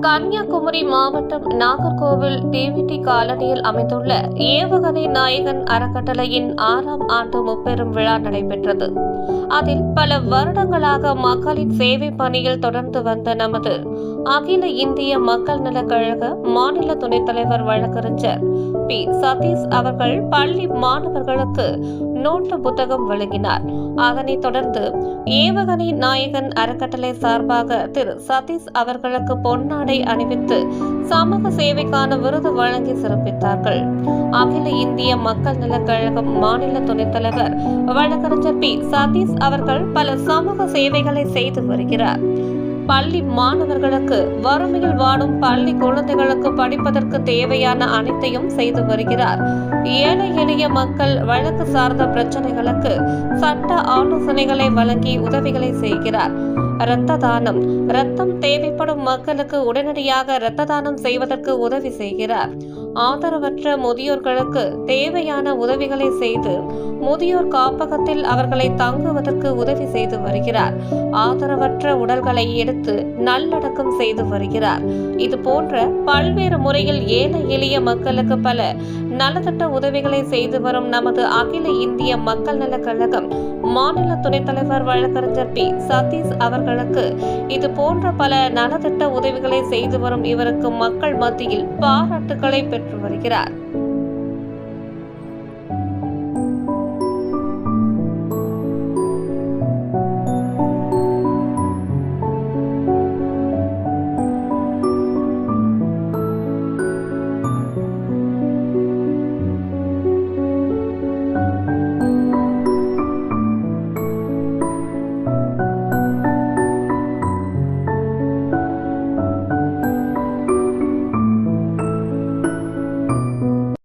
கன்னியாகுமரி மாவட்டம் நாகர்கோவில் டிவிடி காலனியில் அமைந்துள்ள ஏவுகணை நாயகன் அறக்கட்டளையின் 6ஆம் ஆண்டு முப்பெரும் விழா நடைபெற்றது. அதில் பல வருடங்களாக மக்களின் சேவை பணியில் தொடர்ந்து வந்த நமது அகில இந்திய மக்கள் நலக் கழக மாநில துணைத் தலைவர் வழக்கறிஞர் பி. சதீஷ் அவர்கள் பள்ளி மாணவர்களுக்கு நோட்டு புத்தகம் வழங்கினார். அதனைத் தொடர்ந்து ஏவுகணை நாயகன் அறக்கட்டளை சார்பாக திரு சதீஷ் அவர்களுக்கு பொன்னாடை அணிவித்து சமூக சேவைக்கான விருது வழங்கி சிறப்பித்தார்கள். அகில இந்திய மக்கள் நலக் கழகம் மாநில துணைத் தலைவர் வழக்கறிஞர் பி. சதீஷ் அவர்கள் பல சமூக சேவைகளை செய்து வருகிறார். பள்ளி மாணவர்களுக்கு, வறுமையில் வாடும் பள்ளி குழந்தைகளுக்கு படிப்பதற்கு தேவையான அனைத்தையும் செய்து வருகிறார். ஏழை எளிய மக்கள் வழக்கு சார்ந்த பிரச்சனைகளுக்கு சட்ட ஆலோசனைகளை வழங்கி உதவிகளை செய்கிறார். இரத்த தானம், இரத்தம் தேவைப்படும் மக்களுக்கு உடனடியாக இரத்த தானம் செய்வதற்கு உதவி செய்கிறார். ஆதரவற்ற முதியோர்களுக்கு தேவையான உதவிகளை செய்து முதியோர் காப்பகத்தில் அவர்களை தங்குவதற்கு உதவி செய்து வருகிறார். ஆதரவற்ற உடல்களை எடுத்து நல்லடக்கம் செய்து வருகிறார். இது போன்ற பல்வேறு முறையில் ஏழை எளிய மக்களுக்கு பல நலத்திட்ட உதவிகளை செய்து வரும் நமது அகில இந்திய மக்கள் நலக் கழகம் மாநில துணைத் தலைவர் வழக்கறிஞர் பி. சதீஷ் அவர்களுக்கு இது போன்ற பல நலத்திட்ட உதவிகளை செய்து வரும் இவருக்கு மக்கள் மத்தியில் பாராட்டுகளை பெற்று வருகிறார்.